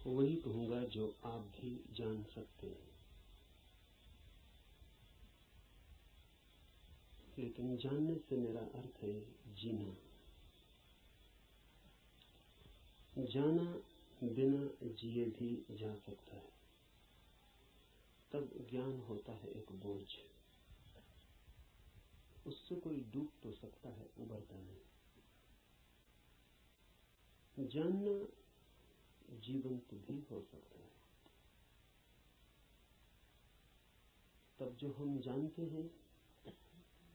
वही कहूंगा जो आप भी जान सकते हैं। लेकिन जानने से मेरा अर्थ है जीना। जाना बिना जिए भी जा सकता है, तब ज्ञान होता है एक बोझ। उससे कोई डूब तो सकता है, उबरता नहीं। जानना जीवंत भी हो सकता है। तब जो हम जानते हैं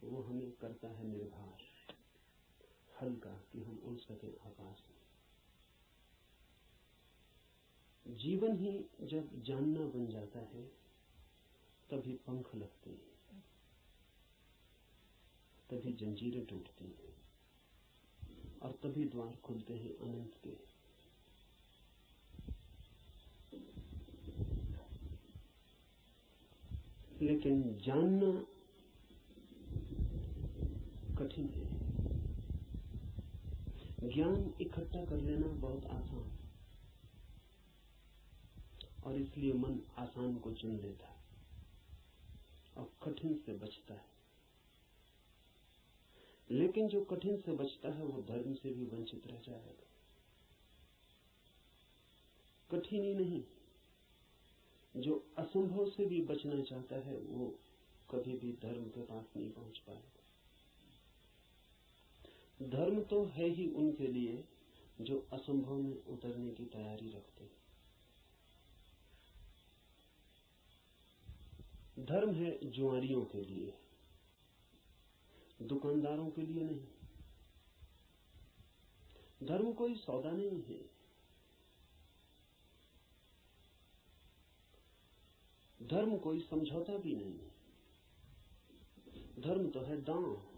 वो हमें करता है निर्भर, हल्का, कि हम उड़ सके आकाश में। जीवन ही जब जानना बन जाता है तभी पंख लगते हैं, तभी जंजीरें टूटती हैं और तभी द्वार खुलते हैं अनंत के। लेकिन जानना कठिन है। ज्ञान इकट्ठा कर लेना बहुत आसान, और इसलिए मन आसान को चुन लेता है और कठिन से बचता है। लेकिन जो कठिन से बचता है वो धर्म से भी वंचित रह जाएगा। कठिन ही नहीं, जो असंभव से भी बचना चाहता है वो कभी भी धर्म के पास नहीं पहुंच पाएगा। धर्म तो है ही उनके लिए जो असंभव में उतरने की तैयारी रखते हैं। धर्म है जुआरियों के लिए, दुकानदारों के लिए नहीं। धर्म कोई सौदा नहीं है। धर्म कोई समझौता भी नहीं है। धर्म तो है दांव।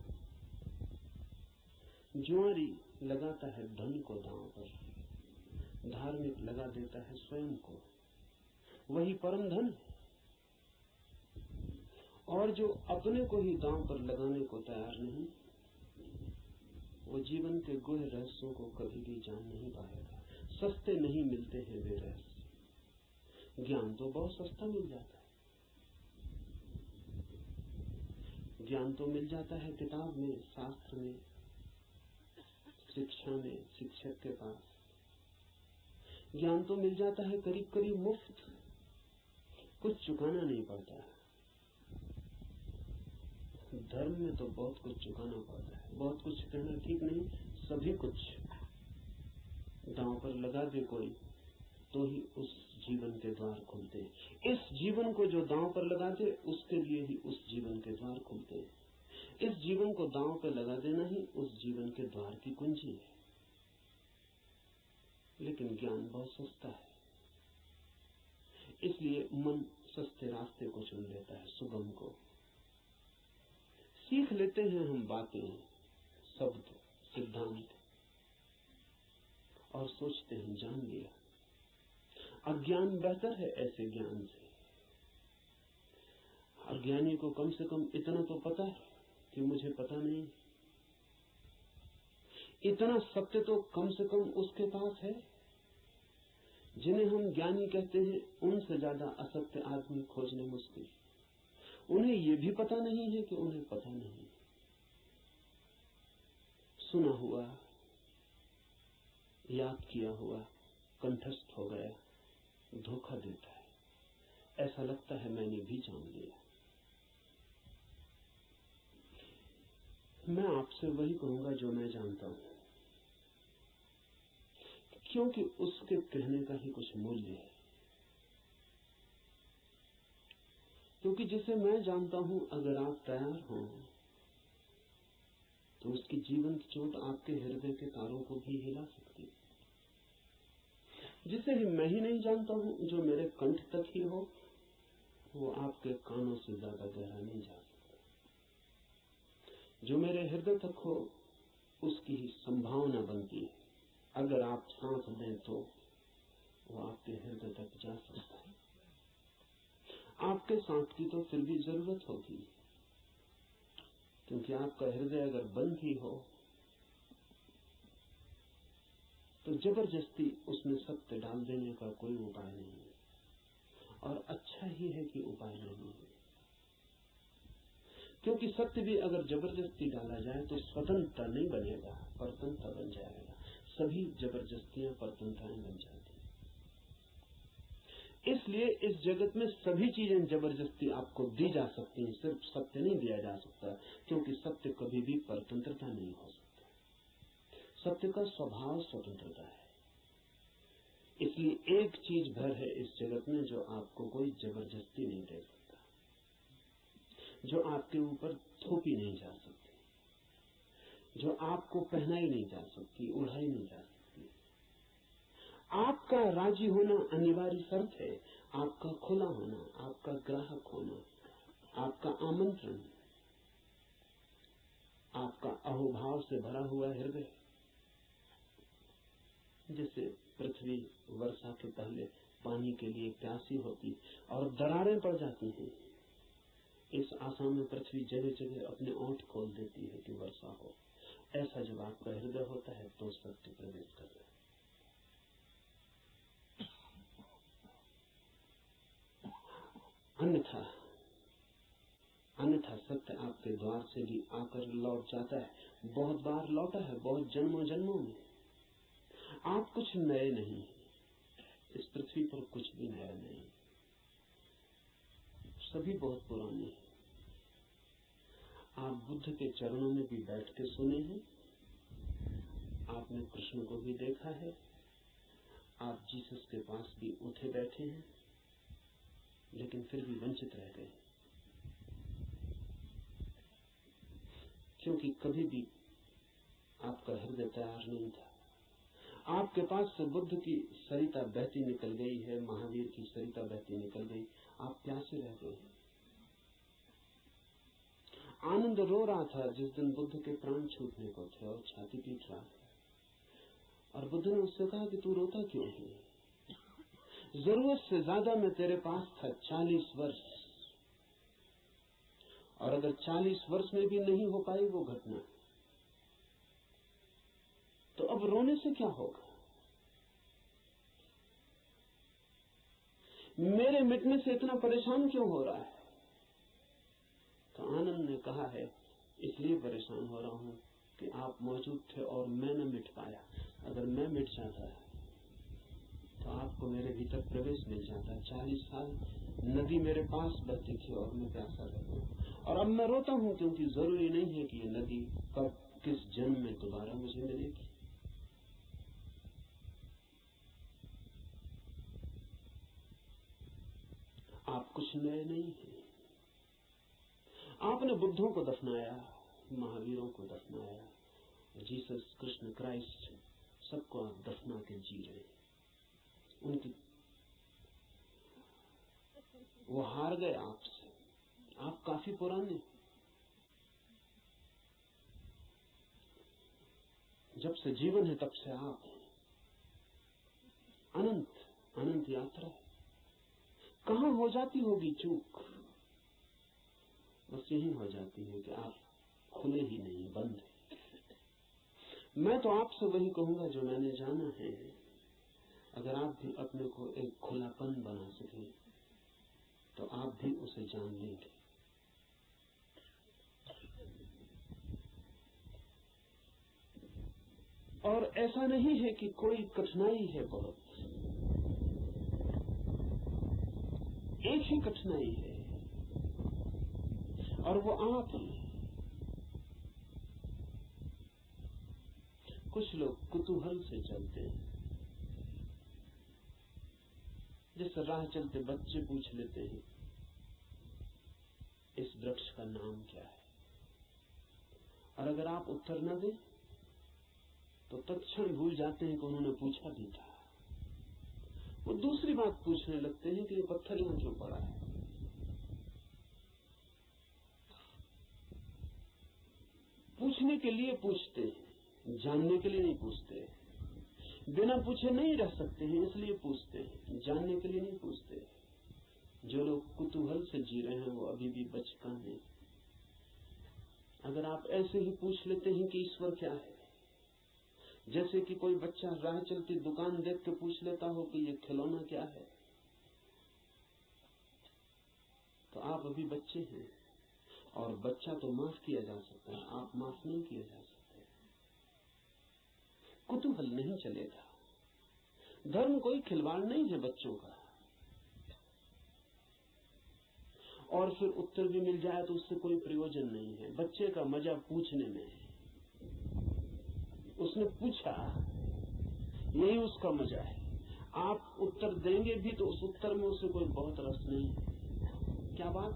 जुआरी लगाता है धन को दांव पर, धार्मिक लगा देता है स्वयं को। वही परम धन है। और जो अपने को ही दांव पर लगाने को तैयार नहीं, वो जीवन के गुह रहस्यों को कभी भी जान नहीं पाएगा। सस्ते नहीं मिलते हैं वे रहस्य। ज्ञान तो बहुत सस्ता मिल जाता है। ज्ञान तो मिल जाता है किताब में, शास्त्र में, शिक्षा में, शिक्षक के पास। ज्ञान तो मिल जाता है करीब करीब मुफ्त, कुछ चुकाना नहीं पड़ता है। धर्म में तो बहुत कुछ चुकाना पड़ता है। बहुत कुछ कहना ठीक नहीं, सभी कुछ दांव पर लगा दे कोई तो ही उस जीवन के द्वार खुलते हैं। इस जीवन को जो दांव पर लगा दे उसके लिए ही उस जीवन के द्वार खुलते हैं। इस जीवन को दांव पर लगा देना ही उस जीवन के द्वार की कुंजी है। लेकिन ज्ञान बहुत सस्ता है, इसलिए मन सस्ते रास्ते को चुन लेता है, सुगम को। सीख लेते हैं हम बातें, शब्द, सिद्धांत, और सोचते हैं जान लिया। अज्ञान बेहतर है ऐसे ज्ञान से। अज्ञानी को कम से कम इतना तो पता है कि मुझे पता नहीं। इतना सत्य तो कम से कम उसके पास है। जिन्हें हम ज्ञानी कहते हैं उनसे ज्यादा असत्य आदमी खोजने मुश्किल। उन्हें यह भी पता नहीं है कि उन्हें पता नहीं। सुना हुआ, याद किया हुआ कंठस्थ हो गया, धोखा देता है। ऐसा लगता है मैंने भी जान लिया। मैं आपसे वही कहूंगा जो मैं जानता हूं, क्योंकि उसके कहने का ही कुछ मूल्य है। क्योंकि जिसे मैं जानता हूं, अगर आप तैयार हो तो उसकी जीवंत चोट आपके हृदय के तारों को भी हिला सकती है। जिसे ही मैं ही नहीं जानता हूं, जो मेरे कंठ तक ही हो, वो आपके कानों से ज्यादा गहरा नहीं जा सकता। जो मेरे हृदय तक हो उसकी ही संभावना बनती है। अगर आप सांस दें तो वो आपके हृदय तक जा सकता है। आपके सांस की तो फिर भी जरूरत होगी, क्योंकि आपका हृदय अगर बंद ही हो तो जबरदस्ती उसमें सत्य डाल देने का कोई उपाय नहीं है, और अच्छा ही है कि उपाय नहीं है। क्योंकि सत्य भी अगर जबरदस्ती डाला जाए तो स्वतंत्रता नहीं बनेगा, परतंत्रता बन जाएगा। सभी जबरदस्तियां परतंत्रताएं बन जाती। इसलिए इस जगत में सभी चीजें जबरदस्ती आपको दी जा सकती हैं, सिर्फ सत्य नहीं दिया जा सकता, क्योंकि सत्य कभी भी परतंत्रता नहीं हो सकता। सत्य का स्वभाव स्वतंत्रता है। इसलिए एक चीज भर है इस जगत में जो आपको कोई जबरदस्ती नहीं दे सकता, जो आपके ऊपर थोपी नहीं जा सकती, जो आपको पहनाई नहीं जा सकती, उड़ाई नहीं जा सकती। आपका राजी होना अनिवार्य शर्त है, आपका खुला होना, आपका ग्राहक होना, आपका आमंत्रण, आपका अहोभाव से भरा हुआ हृदय। जैसे पृथ्वी वर्षा के पहले पानी के लिए प्यासी होती और दरारें पड़ जाती हैं, इस आशा में पृथ्वी जगह जगह अपने ओंठ खोल देती है कि वर्षा हो। ऐसा जब आपका हृदय होता है तो सत्य प्रवेश करता है। अन्यथा सत्य आपके द्वार से भी आकर लौट जाता है। बहुत बार लौटा है, बहुत जन्मों जन्मों में। आप कुछ नए नहीं, इस पृथ्वी पर कुछ भी नया नहीं, सभी बहुत पुराने हैं। आप बुद्ध के चरणों में भी बैठ के सुने हैं, आपने कृष्ण को भी देखा है, आप जीसस के पास भी उठे बैठे हैं, लेकिन फिर भी वंचित रह गए, क्योंकि कभी भी आपका हृदय तैयार नहीं था। आपके पास से बुद्ध की सरिता बहती निकल गई है, महावीर की सरिता बहती निकल गई, आप प्यासे रह गए। आनंद रो रहा था जिस दिन बुद्ध के प्राण छूटने को थे और छाती पीट रहा था, और बुद्ध ने उससे कहा कि तू रोता क्यों है? जरूरत से ज्यादा मैं तेरे पास था 40 वर्ष, और अगर 40 वर्ष में भी नहीं हो पाई वो घटना, तो अब रोने से क्या होगा? मेरे मिटने से इतना परेशान क्यों हो रहा है? तो आनंद ने कहा है, इसलिए परेशान हो रहा हूं कि आप मौजूद थे और मैं न मिट पाया। अगर मैं मिट जाता तो आपको मेरे भीतर प्रवेश मिल जाता। 40 साल नदी मेरे पास बहती थी और मैं प्यासा रहता हूं, और अब मैं रोता हूं क्योंकि जरूरी नहीं है कि ये नदी कब किस जन्म में दोबारा मुझे मिलेगी। आप कुछ नए नहीं हैं। आपने बुद्धों को दफनाया, महावीरों को दफनाया, जीसस, कृष्ण, क्राइस्ट, सबको आप दफना के जी रहे हैं। उनकी वो हार गए आपसे, आप काफी पुराने। जब से जीवन है तब से आप अनंत यात्रा। कहां हो जाती होगी चूक? बस यही हो जाती है कि आप खुले ही नहीं, बंद है। मैं तो आपसे वही कहूंगा जो मैंने जाना है। अगर आप भी अपने को एक खुलापन बना सके तो आप भी उसे जान लेंगे। और ऐसा नहीं है कि कोई कठिनाई है, बहुत एक ही कठिनाई है, और वो आप हैं। कुछ लोग कुतूहल से चलते हैं, जैसे राह चलते बच्चे पूछ लेते हैं इस वृक्ष का नाम क्या है, और अगर आप उत्तर न दें तो तत्क्षण भूल जाते हैं कि उन्होंने पूछा भी था। वो दूसरी बात पूछने लगते हैं कि ये पत्थर यहां क्यों पड़ा है। पूछने के लिए पूछते हैं, जानने के लिए नहीं पूछते। बिना पूछे नहीं रह सकते हैं, इसलिए पूछते हैं, जानने के लिए नहीं पूछते। जो लोग कुतूहल से जी रहे हैं वो अभी भी बचकान हैं। अगर आप ऐसे ही पूछ लेते हैं कि ईश्वर क्या है, जैसे कि कोई बच्चा राह चलती दुकान देख के पूछ लेता हो कि ये खिलौना क्या है, तो आप अभी बच्चे हैं, और बच्चा तो माफ किया जा सकता है, आप माफ नहीं किए जा सकते। कुतूहल नहीं चलेगा। धर्म कोई खिलवाड़ नहीं है बच्चों का, और फिर उत्तर भी मिल जाए तो उससे कोई प्रयोजन नहीं है। बच्चे का मजा पूछने में है, उसने पूछा, यही उसका मजा है। आप उत्तर देंगे भी तो उस उत्तर में उसे कोई बहुत रस नहीं है। क्या बात?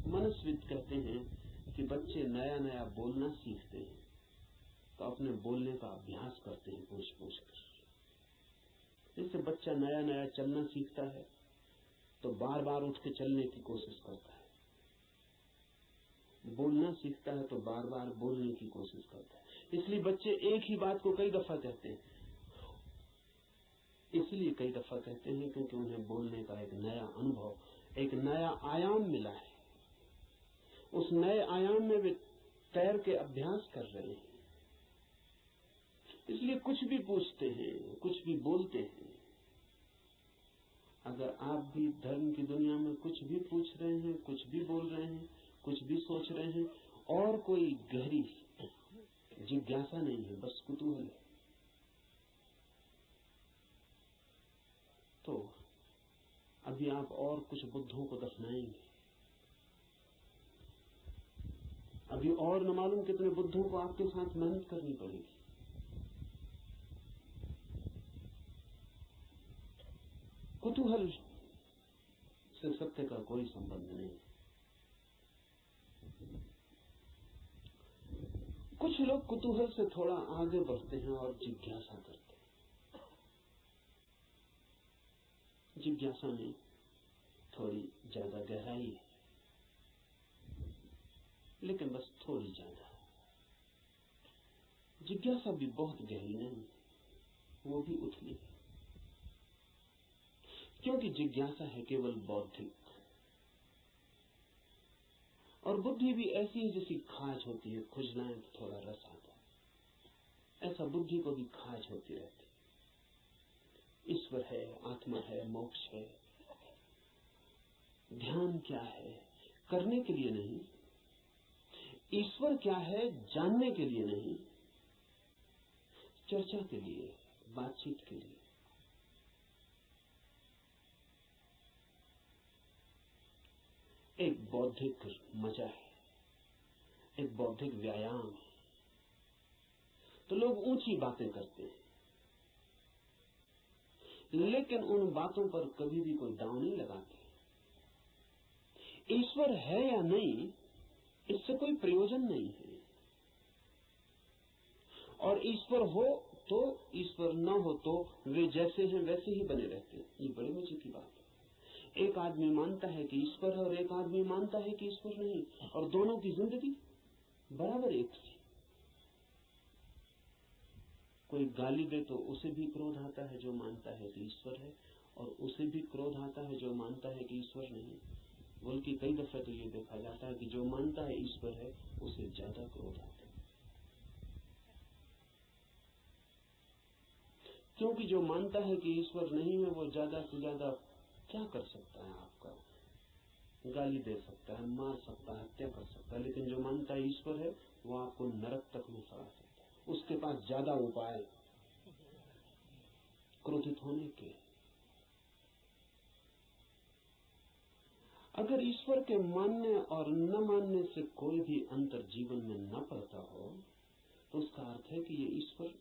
मनस्विद कहते हैं कि बच्चे नया नया बोलना सीखते हैं तो अपने बोलने का अभ्यास करते हैं पूछ पूछ कर। जैसे बच्चा नया नया चलना सीखता है तो बार बार उठ के चलने की कोशिश करता है, बोलना सीखता है तो बार बार बोलने की कोशिश करता है। इसलिए बच्चे एक ही बात को कई दफा कहते हैं, इसलिए कई दफा कहते हैं क्योंकि उन्हें बोलने का एक नया अनुभव, एक नया आयाम मिला है। उस नए आयाम में वे तैर के अभ्यास कर रहे हैं, इसलिए कुछ भी पूछते हैं, कुछ भी बोलते हैं। अगर आप भी धर्म की दुनिया में कुछ भी पूछ रहे हैं, कुछ भी बोल रहे हैं, कुछ भी सोच रहे हैं, और कोई गहरी जिज्ञासा नहीं है, बस कुतूहल है, तो अभी आप और कुछ बुद्धों को दफनाएंगे। अभी और न मालूम कितने बुद्धों को आपके साथ मेहनत करनी पड़ेगी। कुतूहल से सत्य का कोई संबंध नहीं। कुछ लोग कुतूहल से थोड़ा आगे बढ़ते हैं और जिज्ञासा करते हैं। जिज्ञासा में थोड़ी ज्यादा गहराई है, लेकिन बस थोड़ी ज्यादा। जिज्ञासा भी बहुत गहरी नहीं, वो भी उथली है, क्योंकि जिज्ञासा है केवल बौद्धिक, और बुद्धि भी ऐसी है जैसी खाज होती है, खुजलाएं तो थोड़ा रस आता है, ऐसा बुद्धि को भी खाज होती रहती है। ईश्वर है, आत्मा है, मोक्ष है, ध्यान क्या है, करने के लिए नहीं। ईश्वर क्या है, जानने के लिए नहीं, चर्चा के लिए, बातचीत के लिए। एक बौद्धिक मजा है, एक बौद्धिक व्यायाम है, तो लोग ऊंची बातें करते हैं, लेकिन उन बातों पर कभी भी कोई दांव नहीं लगाते। ईश्वर है या नहीं, इससे कोई प्रयोजन नहीं है, और ईश्वर हो तो, ईश्वर न हो तो वे जैसे हैं वैसे ही बने रहते हैं। ये बड़े मजे की बात है। एक आदमी मानता है कि ईश्वर है और एक आदमी मानता है कि ईश्वर नहीं, और दोनों की जिंदगी बराबर एक सी। कोई गाली दे तो उसे भी क्रोध आता है जो मानता है कि ईश्वर है, और उसे भी क्रोध आता है जो मानता है कि ईश्वर नहीं। बल्कि कई दफे तो ये देखा जाता है कि जो मानता है ईश्वर है उसे ज्यादा क्रोध आता है, क्योंकि जो मानता है कि ईश्वर नहीं है वो ज्यादा से ज्यादा क्या कर सकता है, आपका गाली दे सकता है, मार सकता है, हत्या कर सकता है। लेकिन जो मानता है ईश्वर है वो आपको नरक तक में सड़ा सकता है। उसके पास ज्यादा उपाय क्रोधित होने के। अगर ईश्वर के मानने और न मानने से कोई भी अंतर जीवन में न पड़ता हो तो उसका अर्थ है कि ये ईश्वर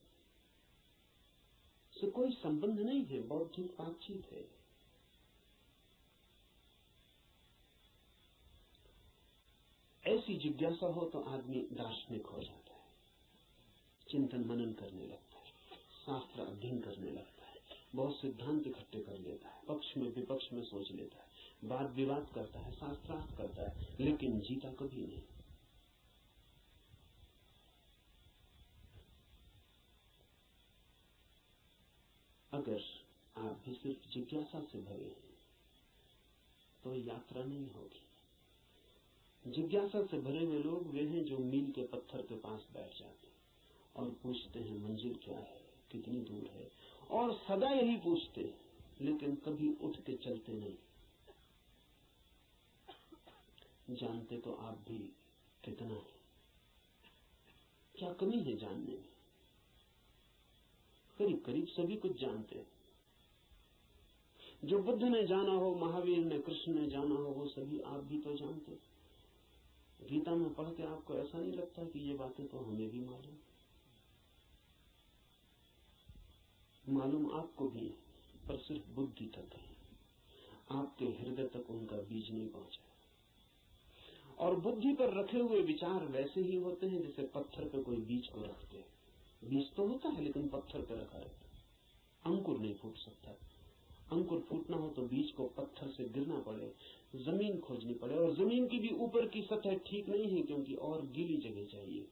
से कोई संबंध नहीं है, बौद्धिक बातचीत है। ऐसी जिज्ञासा हो तो आदमी दार्शनिक हो जाता है, चिंतन मनन करने लगता है, शास्त्र अध्ययन करने लगता है, बहुत सिद्धांत इकट्ठे कर लेता है, पक्ष में विपक्ष में सोच लेता है, वाद विवाद करता है, शास्त्रार्थ करता है, लेकिन जीता कभी नहीं। अगर आप भी सिर्फ जिज्ञासा से भरे हैं तो यात्रा नहीं होगी। जिज्ञासा से भरे हुए लोग वे हैं जो मील के पत्थर के पास बैठ जाते हैं और पूछते हैं मंजिल क्या है, कितनी दूर है, और सदा यही पूछते हैं, लेकिन कभी उठ के चलते नहीं। जानते तो आप भी कितना है, क्या कमी है जानने में? करीब करीब सभी कुछ जानते हैं। जो बुद्ध ने जाना हो, महावीर ने, कृष्ण ने जाना हो, वो सभी आप भी तो जानते। गीता में पढ़ के आपको ऐसा नहीं लगता कि ये बातें तो हमें भी मालूम आपको भी, पर सिर्फ बुद्धि तक है, आपके हृदय तक उनका बीज नहीं पहुंचा। और बुद्धि पर रखे हुए विचार वैसे ही होते हैं जैसे पत्थर पर कोई बीज को रखते हैं। बीज तो होता है लेकिन पत्थर पर रखा रहता है, अंकुर नहीं फूट सकता। अंकुर फूटना हो तो बीज को पत्थर से गिरना पड़े, जमीन खोजनी पड़े, और जमीन की भी ऊपर की सतह ठीक नहीं है क्योंकि और गीली जगह चाहिए,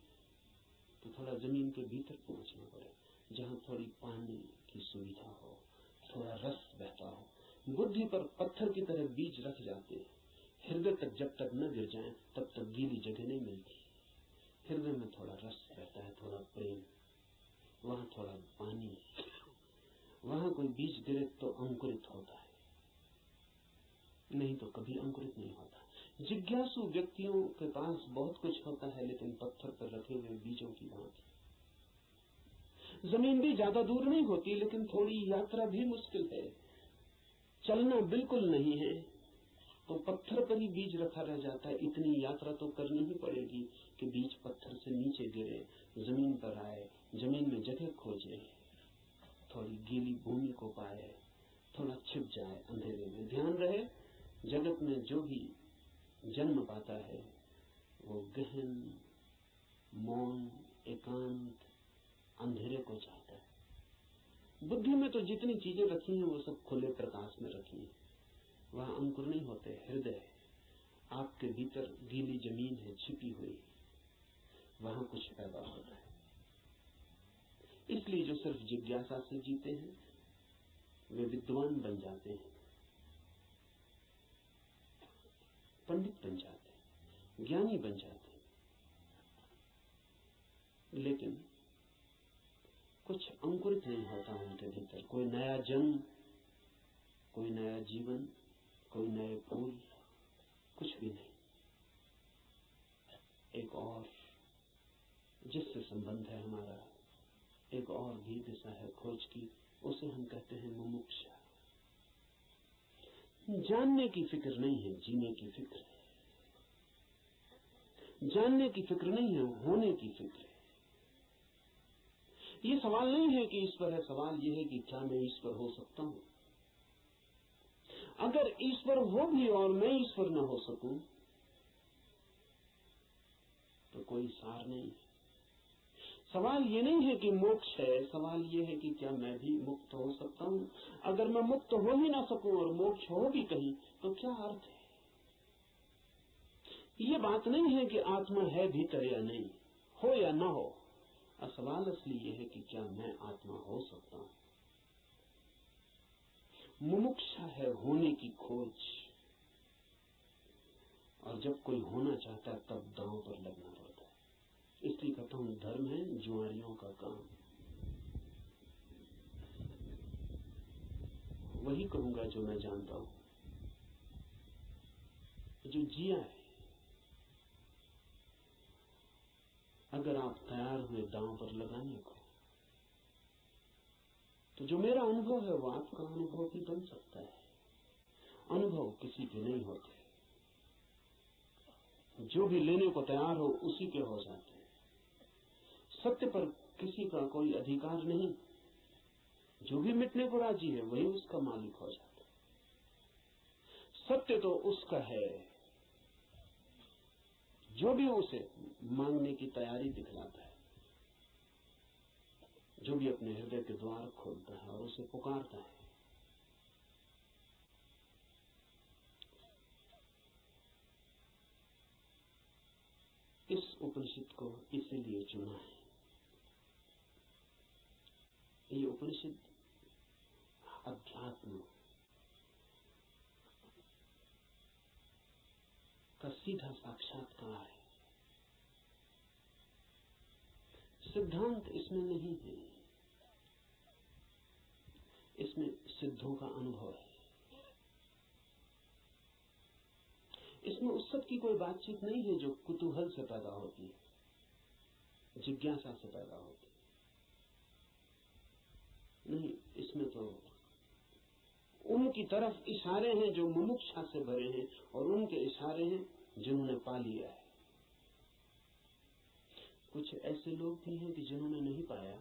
तो थोड़ा जमीन के भीतर पहुंचना पड़े जहां थोड़ी पानी की सुविधा हो, थोड़ा रस बहता हो। बुद्धि पर पत्थर की तरह बीज रख जाते हैं, हृदय तक जब तक न गिर जाए तब तक गीली जगह नहीं मिलती। हृदय में थोड़ा रस रहता है, थोड़ा प्रेम, वहां थोड़ा पानी, वहां कोई बीज गिरे तो अंकुरित होता है, नहीं तो कभी अंकुरित नहीं होता। जिज्ञासु व्यक्तियों के पास बहुत कुछ होता है, लेकिन पत्थर पर रखे हुए बीजों की भांति। जमीन भी ज्यादा दूर नहीं होती, लेकिन थोड़ी यात्रा भी मुश्किल है। चलना बिल्कुल नहीं है तो पत्थर पर ही बीज रखा रह जाता है। इतनी यात्रा तो करनी ही पड़ेगी कि बीज पत्थर से नीचे गिरे, जमीन पर आए, जमीन में जगह खोजे, थोड़ी गीली भूमि को पाए, थोड़ा छिप जाए अंधेरे में। ध्यान रहे, जगत में जो भी जन्म पाता है वो गहन, मौन, एकांत, अंधेरे को चाहता है। बुद्धि में तो जितनी चीजें रखी हैं वो सब खुले प्रकाश में रखी हैं, वहां अंकुर नहीं होते। हृदय है, आपके भीतर गीली जमीन है छिपी हुई, वहां कुछ पैदा होता है। इसलिए जो सिर्फ जिज्ञासा से जीते हैं वे विद्वान बन जाते हैं, पंडित बन जाते हैं, ज्ञानी बन जाते हैं, लेकिन कुछ अंकुरित नहीं होता उनके भीतर। कोई नया जन्म, कोई नया जीवन, कोई नए फूल, कुछ भी नहीं। एक और जिससे संबंध है हमारा, एक और भी दिशा है खोज की, उसे हम कहते हैं मुमुक्षा। जानने की फिक्र नहीं है, जीने की फिक्र है। जानने की फिक्र नहीं है, होने की फिक्र है। ये सवाल नहीं है कि ईश्वर है, सवाल ये है कि क्या मैं ईश्वर हो सकता हूं। अगर ईश्वर हो भी और मैं ईश्वर न हो सकूं तो कोई सार नहीं। सवाल ये नहीं है कि मोक्ष है, सवाल ये है कि क्या मैं भी मुक्त हो सकता हूं। अगर मैं मुक्त हो ही ना सकूं और मोक्ष हो भी कहीं तो क्या अर्थ है। ये बात नहीं है कि आत्मा है भीतर या नहीं, हो या ना हो। सवाल असली ये है कि क्या मैं आत्मा हो सकता हूं। मुमुक्षा है होने की खोज, और जब कोई होना चाहता है तब दांव पर लगना पड़ता है। इसलिए कहता हूं धर्म है जुआरियों का काम। वही कहूंगा जो मैं जानता हूं, जो जिया है। अगर आप तैयार हुए दांव पर लगाने को, तो जो मेरा अनुभव है वो आपका अनुभव भी बन सकता है। अनुभव किसी के नहीं होते, जो भी लेने को तैयार हो उसी के हो जाते हैं। सत्य पर किसी का कोई अधिकार नहीं, जो भी मिटने को राजी है वही उसका मालिक हो जाता है। सत्य तो उसका है जो भी उसे मांगने की तैयारी दिखलाता है, जो भी अपने हृदय के द्वार खोलता है और उसे पुकारता है। इस उपनिषद को इसीलिए चुना है। ये उपनिषद अध्यात्म का सीधा साक्षात्कार है। सिद्धांत इसमें नहीं है, इसमें सिद्धों का अनुभव है। इसमें उस सब की कोई बातचीत नहीं है जो कुतूहल से पैदा होती है, जिज्ञासा से पैदा होती है। नहीं, इसमें तो उनकी तरफ इशारे हैं जो मुमुक्षा से भरे हैं, और उनके इशारे हैं जिन्होंने पा लिया है। कुछ ऐसे लोग भी हैं कि जिन्होंने नहीं पाया,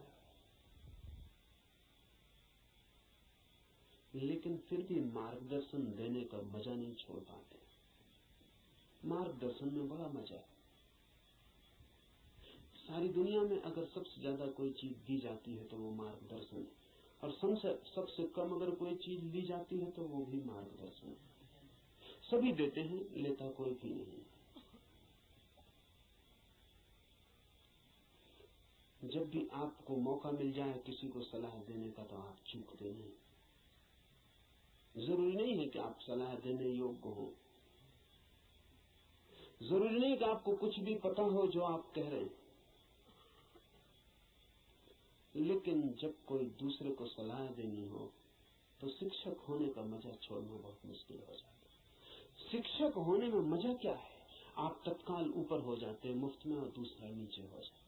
लेकिन फिर भी मार्गदर्शन देने का मजा नहीं छोड़ पाते। मार्गदर्शन में बड़ा मजा है। सारी दुनिया में अगर सबसे ज्यादा कोई चीज दी जाती है तो वो मार्गदर्शन है, और सबसे कम अगर कोई चीज ली जाती है तो वो भी मार्गदर्शन है। सभी देते हैं, लेता कोई भी नहीं। जब भी आपको मौका मिल जाए किसी को सलाह देने का तो आप चूकते नहीं। जरूरी नहीं है कि आप सलाह देने योग्य हो, जरूरी नहीं कि आपको कुछ भी पता हो जो आप कह रहे हैं, लेकिन जब कोई दूसरे को सलाह देनी हो तो शिक्षक होने का मजा छोड़ना बहुत मुश्किल हो जाता है। शिक्षक होने में मजा क्या है? आप तत्काल ऊपर हो जाते हैं मुफ्त में, और दूसरा नीचे हो जाता है।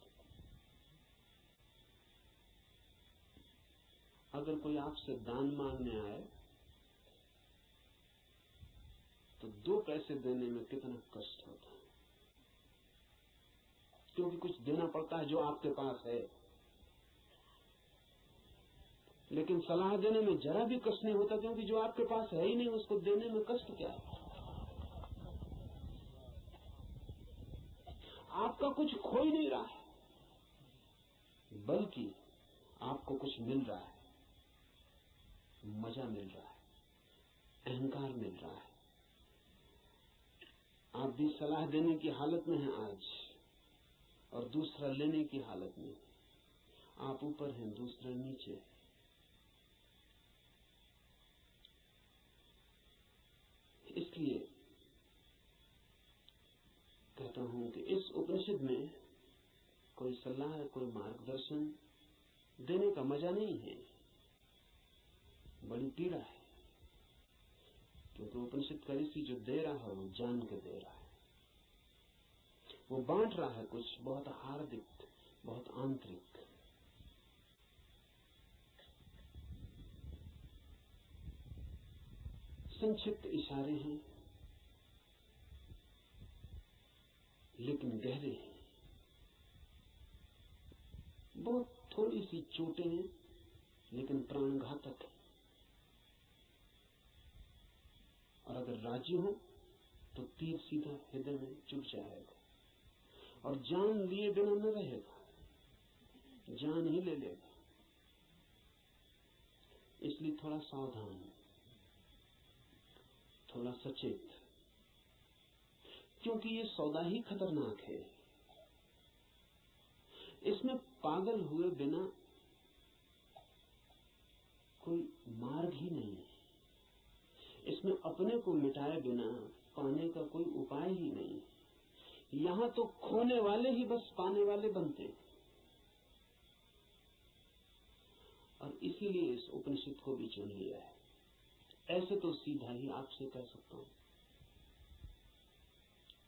अगर कोई आपसे दान मांगने आए तो 2 पैसे देने में कितना कष्ट होता है, क्योंकि कुछ देना पड़ता है जो आपके पास है। लेकिन सलाह देने में जरा भी कष्ट नहीं होता, क्योंकि जो आपके पास है ही नहीं उसको देने में कष्ट क्या है? आपका कुछ खो ही नहीं रहा है, बल्कि आपको कुछ मिल रहा है, मजा मिल रहा है, अहंकार मिल रहा है। आप भी सलाह देने की हालत में हैं आज, और दूसरा लेने की हालत में। आप ऊपर हैं, दूसरा नीचे है। इसलिए कहता हूं कि इस उपनिषद में कोई सलाह, कोई मार्गदर्शन देने का मजा नहीं है, बड़ी पीड़ा है। क्योंकि उपनिषद का ऋषि जो दे रहा है वो जान के दे रहा है, वो बांट रहा है कुछ बहुत हार्दिक, बहुत आंतरिक। संक्षिप्त इशारे हैं लेकिन गहरे हैं, बहुत थोड़ी सी चोटें हैं लेकिन प्राणघातक है। और अगर राजी हो तो तीर सीधा हृदय में चुभ जाएगा, और जान लिए बिना न रहेगा, जान ही ले लेगा। इसलिए थोड़ा सावधान, थोड़ा सचेत, क्योंकि ये सौदा ही खतरनाक है। इसमें पागल हुए बिना कोई मार्ग ही नहीं है, इसमें अपने को मिटाए बिना पाने का कोई उपाय ही नहीं। यहां तो खोने वाले ही बस पाने वाले बनते हैं। और इसीलिए इस उपनिषद को भी चुन लिया है। ऐसे तो सीधा ही आपसे कह सकता हूं,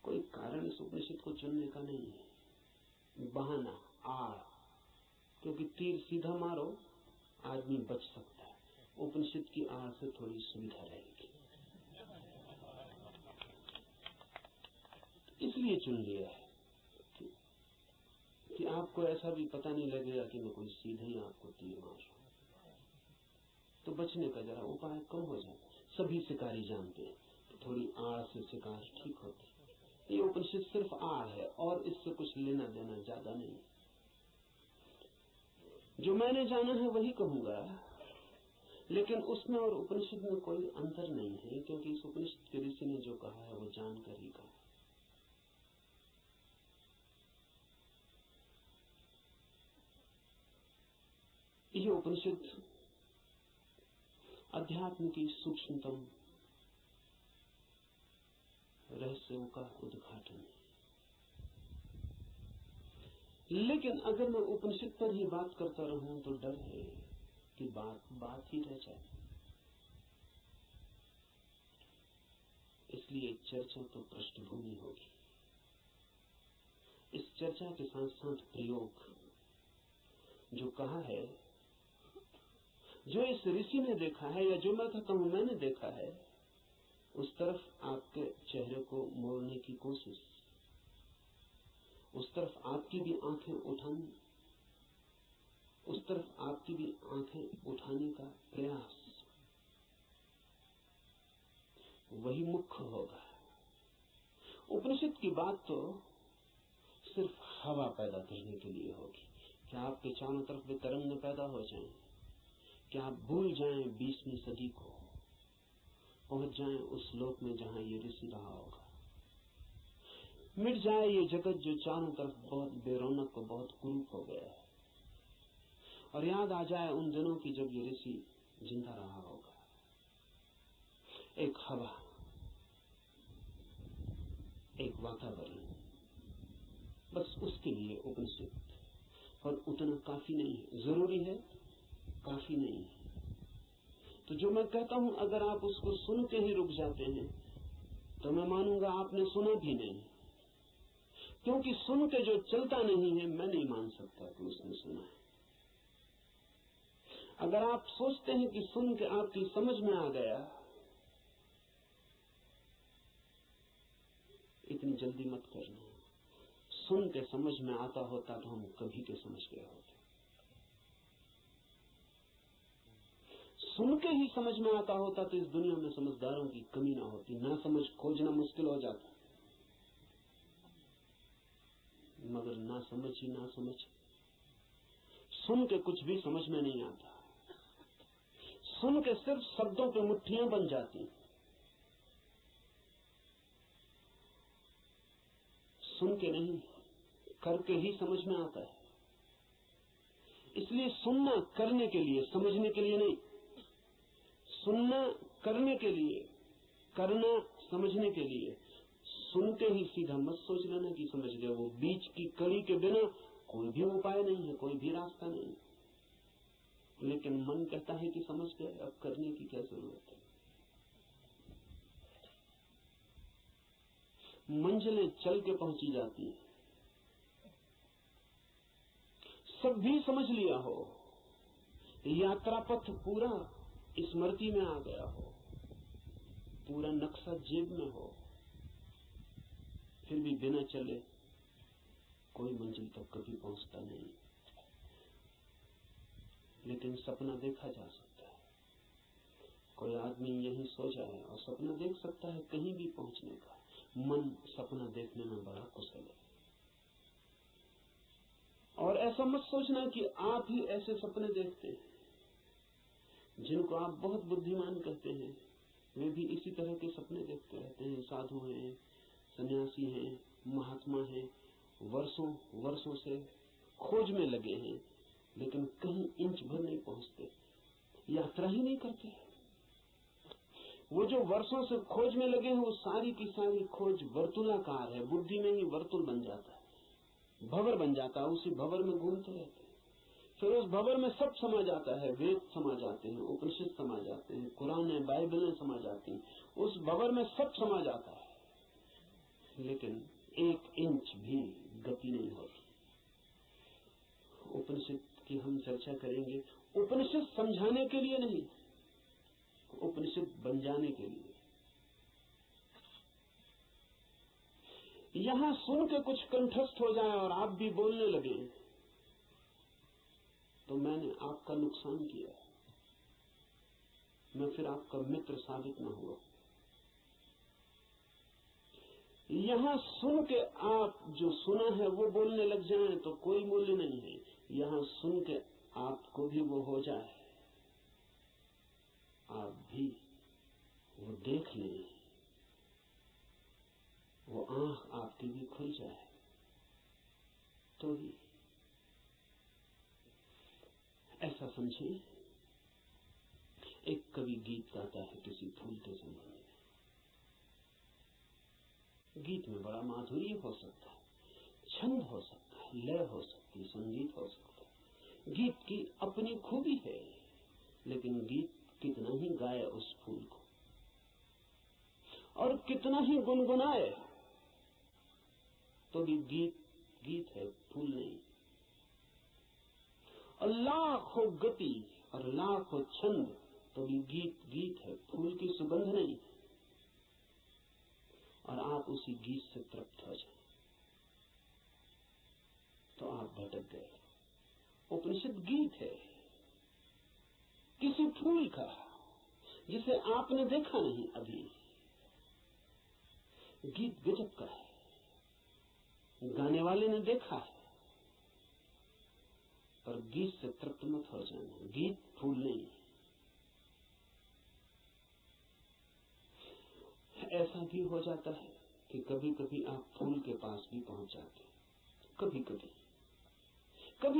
कोई कारण इस उपनिषद को चुनने का नहीं है, बहाना, आड़। क्योंकि तीर सीधा मारो आदमी बच सकता है, उपनिषद की आड़ से थोड़ी सुविधा रहेगी, इसलिए चुन लिया है कि आपको ऐसा भी पता नहीं लगेगा कि मैं कोई सीधे ही आपको तीर मार रहा हूं, तो बचने का जरा उपाय कम हो जाता। सभी शिकारी जानते हैं कि थोड़ी आड़ से शिकार ठीक होती। ये उपनिषद सिर्फ आड़ है, और इससे कुछ लेना देना ज्यादा नहीं। जो मैंने जाना है वही कहूंगा, लेकिन उसमें और उपनिषद में कोई अंतर नहीं है, क्योंकि इस उपनिषद के ऋषि ने जो कहा है वो जानकर ही कहा। यह उपनिषद अध्यात्म की सूक्ष्मतम रहस्यों का उद्घाटन है। लेकिन अगर मैं उपनिषद पर ही बात करता रहूं तो डर है कि बात ही रह जाए। इसलिए चर्चा तो पृष्ठभूमि होगी। इस चर्चा के साथ साथ प्रयोग जो कहा है, जो इस ऋषि ने देखा है, या जो मैं कहता हूं मैंने देखा है, उस तरफ आपके चेहरे को मोड़ने की कोशिश, उस तरफ आपकी भी आंखें उठानी, उस तरफ आपकी भी आंखें उठाने का प्रयास, वही मुख्य होगा। उपनिषद की बात तो सिर्फ हवा पैदा करने के लिए होगी कि आपके चारों तरफ वे तरंग पैदा हो जाएं, कि आप भूल जाएं 20वीं सदी को, पहुंच जाएं उस लोक में जहां ये ऋषि रहा होगा। मिट जाए ये जगत जो चारों तरफ बहुत बेरौनक और बहुत कुरूप हो गया है, और याद आ जाए उन दिनों की जब ये ऋषि जिंदा रहा होगा। एक हवा, एक वातावरण, बस उसके लिए उपनिषद। और उतना काफी नहीं है, जरूरी है, काफी नहीं है। तो जो मैं कहता हूं अगर आप उसको सुन के ही रुक जाते हैं तो मैं मानूंगा आपने सुना भी नहीं, क्योंकि सुन के जो चलता नहीं है मैं नहीं मान सकता कि उसने सुना है। अगर आप सोचते हैं कि सुन के आपकी समझ में आ गया, इतनी जल्दी मत करना। सुन के समझ में आता होता तो हम कभी के समझ गए होते। सुन के ही समझ में आता होता तो इस दुनिया में समझदारों की कमी ना होती, ना समझ खोजना मुश्किल हो जाता। मगर ना समझ ही ना समझ, सुन के कुछ भी समझ में नहीं आता। सुन के सिर्फ शब्दों पे मुट्ठियां बन जाती। सुन के नहीं, करके ही समझ में आता है। इसलिए सुनना करने के लिए, समझने के लिए नहीं। सुनना करने के लिए, करना समझने के लिए। सुन के ही सीधा मत सोच लेना कि समझ गए। वो बीच की कड़ी के बिना कोई भी उपाय नहीं है, कोई भी रास्ता नहीं। लेकिन मन कहता है कि समझ गए, अब करने की क्या जरूरत है। मंजिलें चल के पहुंची जाती है। सब भी समझ लिया हो, यात्रा पथ पूरा स्मृति में आ गया हो, पूरा नक्शा जेब में हो, फिर भी बिना चले कोई मंजिल तक कभी पहुंचता नहीं। लेकिन सपना देखा जा सकता है। कोई आदमी यहीं सो जाए और सपना देख सकता है कहीं भी पहुंचने का। मन सपना देखने में बड़ा कुशल है। और ऐसा मत सोचना कि आप ही ऐसे सपने देखते हैं। जिनको आप बहुत बुद्धिमान कहते हैं वे भी इसी तरह के सपने देखते रहते हैं। साधु हैं, सन्यासी हैं, महात्मा हैं, वर्षों से खोज में लगे हैं, लेकिन कहीं इंच भर नहीं पहुंचते, यात्रा ही नहीं करते। वो जो वर्षों से खोज में लगे हैं वो सारी की सारी खोज वर्तुलाकार है। बुद्धि में ही वर्तुल बन जाता है, भंवर बन जाता है, उसी भंवर में घूमते रहते हैं। फिर उस भंवर में सब समा जाता है, वेद समा जाते हैं, उपनिषद समा जाते हैं, कुरानें बाइबलें समा जाती हैं, उस भंवर में सब समा जाता है, लेकिन एक इंच भी गति नहीं होती। उपनिषद की हम चर्चा करेंगे, उपनिषद समझाने के लिए नहीं, उपनिषद बन जाने के लिए। यहां सुन के कुछ कंठस्थ हो जाए और आप भी बोलने लगे तो मैंने आपका नुकसान किया, मैं फिर आपका मित्र साबित न हुआ। यहां सुन के आप जो सुना है वो बोलने लग जाएं तो कोई मूल्य नहीं है। यहां सुन के आपको भी वो हो जाए, आप भी वो देख लें, वो आंख आपकी भी खुल जाए तो ही। ऐसा समझें, एक कवि गीत गाता है किसी फूल के संबंध में। गीत में बड़ा माधुर्य हो सकता है, छंद हो सकता है, है, लय हो सकती है, संगीत हो सकता है। गीत की अपनी खूबी है, लेकिन गीत कितना ही गाए उस फूल को और कितना ही गुनगुनाए, तो भी गीत गीत है, फूल नहीं। और लाख हो गति और लाख हो छंद, तो भी गीत गीत है, फूल की सुगंध नहीं। और आप उसी गीत से तृप्त हो जाए तो आप भटक गए। उपनिषद गीत है किसी फूल का जिसे आपने देखा नहीं अभी। गीत गजब का है, गाने वाले ने देखा है, पर गीत से तृप्त मत हो जाना। गीत फूल नहीं। ऐसा भी हो जाता है कि कभी कभी आप फूल के पास भी पहुंच जाते हैं, कभी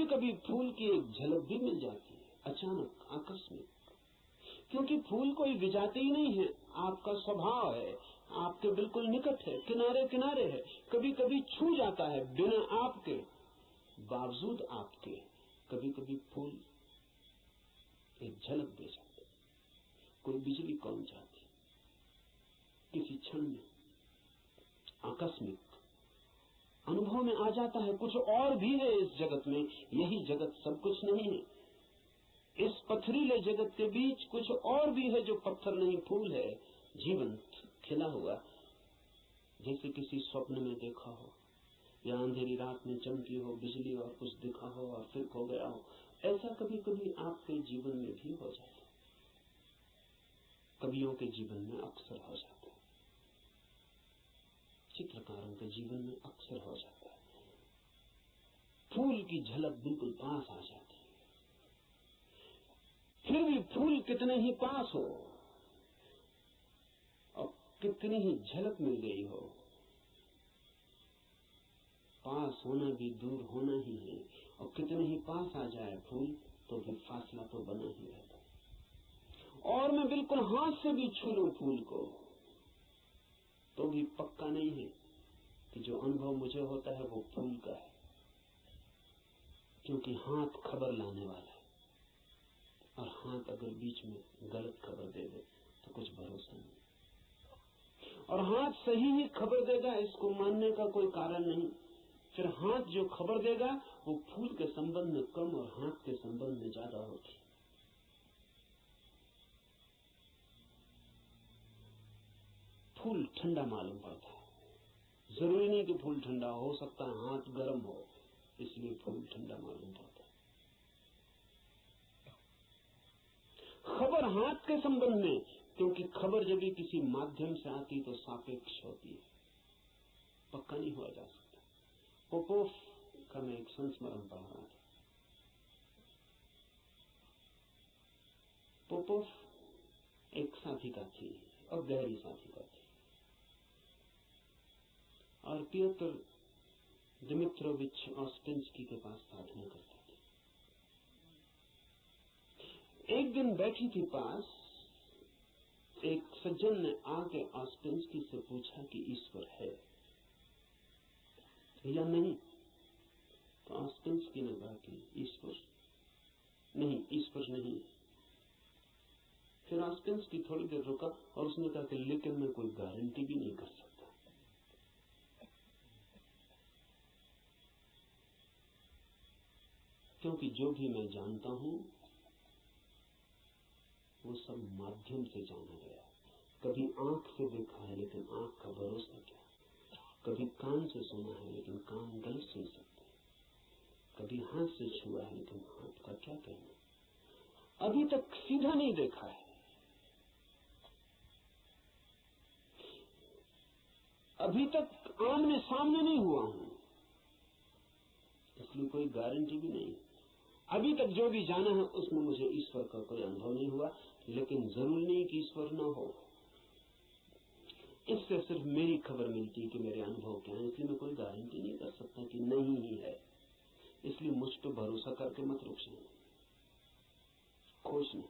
कभी फूल की एक झलक भी मिल जाती है, अचानक, आकस्मिक। क्योंकि फूल कोई विजाती ही नहीं है, आपका स्वभाव है, आपके बिल्कुल निकट है, किनारे किनारे है। कभी कभी छू जाता है बिना आपके, बावजूद आपके। कभी कभी फूल एक झलक दे जाते, कोई बिजली कौन जाती, किसी क्षण में आकस्मिक अनुभव में आ जाता है। कुछ और भी है इस जगत में, यही जगत सब कुछ नहीं है। इस पथरीले जगत के बीच कुछ और भी है जो पत्थर नहीं, फूल है, जीवंत खिला हुआ, जैसे किसी स्वप्न में देखा हो या अंधेरी रात में चमकी हो बिजली और कुछ दिखा हो और फिर खो गया हो। ऐसा कभी कभी आपके जीवन में भी हो जाता है, कवियों के जीवन में अक्सर हो जाता है, चित्रकारों के जीवन में अक्सर हो जाता है। फूल की झलक बिल्कुल पास आ जाती है। फिर भी फूल कितने ही पास हो और कितनी ही झलक मिल गई हो, पास होना भी दूर होना ही है। और कितने ही पास आ जाए फूल, तो भी फासला तो बना ही रहता है। और मैं बिल्कुल हाथ से भी छू लूं फूल को, तो भी पक्का नहीं है कि जो अनुभव मुझे होता है वो फूल का है, क्योंकि हाथ खबर लाने वाला है। और हाथ अगर बीच में गलत खबर दे दे तो कुछ भरोसा नहीं। और हाथ सही ही खबर देगा, इसको मानने का कोई कारण नहीं। फिर हाथ जो खबर देगा वो फूल के संबंध में कम और हाथ के संबंध में ज्यादा होगी। फूल ठंडा मालूम पड़ता है, जरूरी नहीं कि फूल ठंडा हो सकता है हाथ गर्म हो, इसलिए फूल ठंडा मालूम पड़ता है। खबर हाथ के संबंध में, क्योंकि खबर जब भी किसी माध्यम से आती तो सापेक्ष होती है, पक्का नहीं हुआ जा सकता। पोपोफ का मैं एक संस्मरण पढ़ रहा था। पोपोफ एक साधिका थी और गहरी साधिका थी, और पियोत्र दिमित्रोविच ऑस्पेंस्की के पास साधना करती थी। एक दिन बैठी थी पास, एक सज्जन ने आके ऑस्पेंस्की से पूछा कि ईश्वर है या नहीं। तो ऑस्पेंस्की ने कहा कि ईश्वर नहीं। फिर ऑस्पेंस्की थोड़ी देर रुका और उसने कहा कि लेकिन मैं कोई गारंटी भी नहीं कर सकता, क्योंकि जो भी मैं जानता हूं वो सब माध्यम से जाना गया। कभी आंख से देखा है लेकिन आंख का भरोसा क्या, कभी कान से सुना है लेकिन कान गलत सुन सकते, कभी हाथ से छुआ है लेकिन हाथ का क्या कहना। अभी तक सीधा नहीं देखा है, अभी तक आमने सामने नहीं हुआ हूं, इसलिए कोई गारंटी भी नहीं। अभी तक जो भी जाना है उसमें मुझे ईश्वर का कोई अनुभव नहीं हुआ, लेकिन जरूर नहीं कि ईश्वर न हो। इससे सिर्फ मेरी खबर मिलती है कि मेरे अनुभव क्या है, इसलिए मैं कोई गारंटी नहीं कर सकता कि नहीं ही है। इसलिए मुझ पर भरोसा करके मत रुक जाए, खोजना।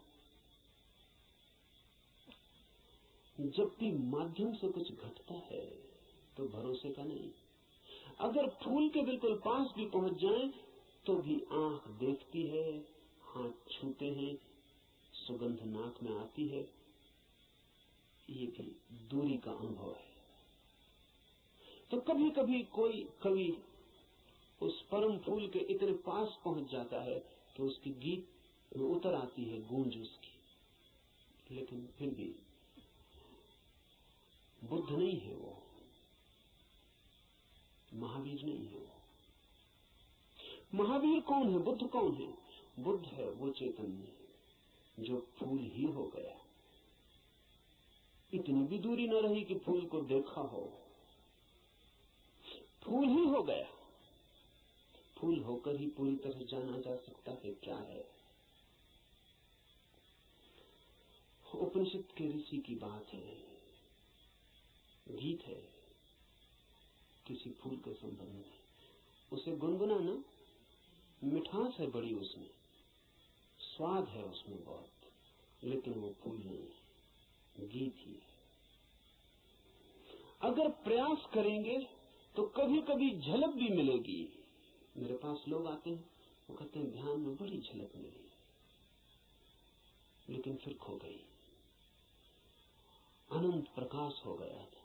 जब भी माध्यम से कुछ घटता है तो भरोसे का नहीं। अगर फूल के बिल्कुल पास भी पहुंच जाएं तो भी आंख देखती है, हाथ छूते हैं, सुगंध नाक में आती है, ये भी दूरी का अनुभव है। तो कभी कभी कोई कवि उस परम फूल के इतने पास पहुंच जाता है कि उसकी गीत में उतर आती है गूंज उसकी, लेकिन फिर भी बुद्ध नहीं है वो, महावीर नहीं है वो। महावीर कौन है, बुद्ध कौन है? बुद्ध है वो चैतन्य जो फूल ही हो गया। इतनी भी दूरी न रही कि फूल को देखा हो, फूल ही हो गया। फूल होकर ही पूरी तरह जाना जा सकता है क्या है। उपनिषद के ऋषि की बात है, गीत है किसी फूल के संबंध में, उसे गुनगुनाना, मिठास है बड़ी उसमें, स्वाद है उसमें बहुत, लेकिन वो फूल नहीं है, गीत ही है। अगर प्रयास करेंगे तो कभी कभी झलक भी मिलेगी। मेरे पास लोग आते हैं, वो कहते हैं ध्यान में बड़ी झलक मिली, लेकिन फिर खो गई। अनंत प्रकाश हो गया था,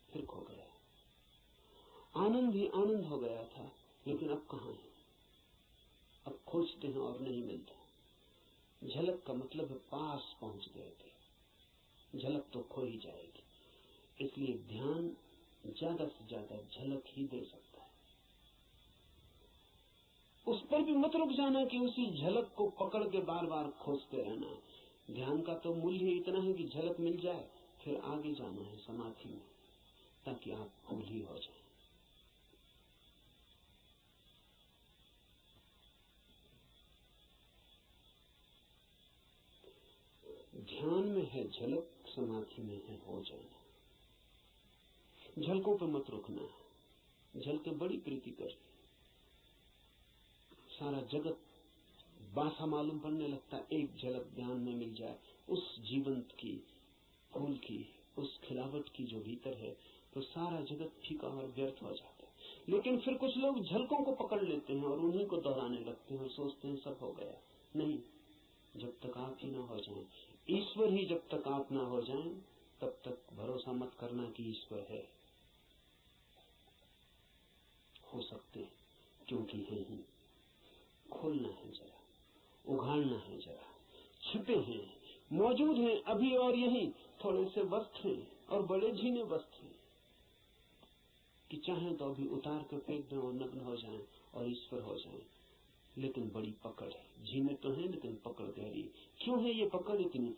फिर खो गया। आनंद ही आनंद हो गया था, लेकिन अब कहाँ है? अब खोजते हैं और नहीं मिलता। झलक का मतलब है पास पहुंच गए थे, झलक तो खो ही जाएगी। इसलिए ध्यान ज्यादा से ज्यादा झलक ही दे सकता है। उस पर भी मत रुक जाना कि उसी झलक को पकड़ के बार बार खोजते रहना। ध्यान का तो मूल्य इतना है कि झलक मिल जाए, फिर आगे जाना है समाधि में, ताकि आप फूल ही हो जाए। ध्यान में है झलक, समाधि में है हो जाना। झलकों पे मत रुकना, झलकें बड़ी प्रीति कर, सारा जगत बासा मालूम पड़ने लगता है। एक झलक ध्यान में मिल जाए उस जीवंत की, फूल की, उस खिलावट की जो भीतर है, तो सारा जगत फीका और व्यर्थ हो जाता है। लेकिन फिर कुछ लोग झलकों को पकड़ लेते हैं और उन्हीं को दोहराने लगते हैं और सोचते हैं सब हो गया। नहीं, जब तक आप ही ना हो जाएं, ईश्वर ही जब तक आप ना हो जाएं, तब तक भरोसा मत करना कि ईश्वर है। हो सकते हैं, क्योंकि है ही। खोलना है जरा, उघाड़ना है जरा। छिपे हैं, मौजूद हैं अभी और यहीं, थोड़े से वस्त्र हैं और बड़े झीने वस्त्र हैं कि चाहें तो अभी उतार कर फेंक दें और नग्न हो जाएं और ईश्वर हो जाएं। लेकिन बड़ी पकड़ है, झीने तो हैं लेकिन पकड़ गहरी। क्यों है ये पकड़ इतनी?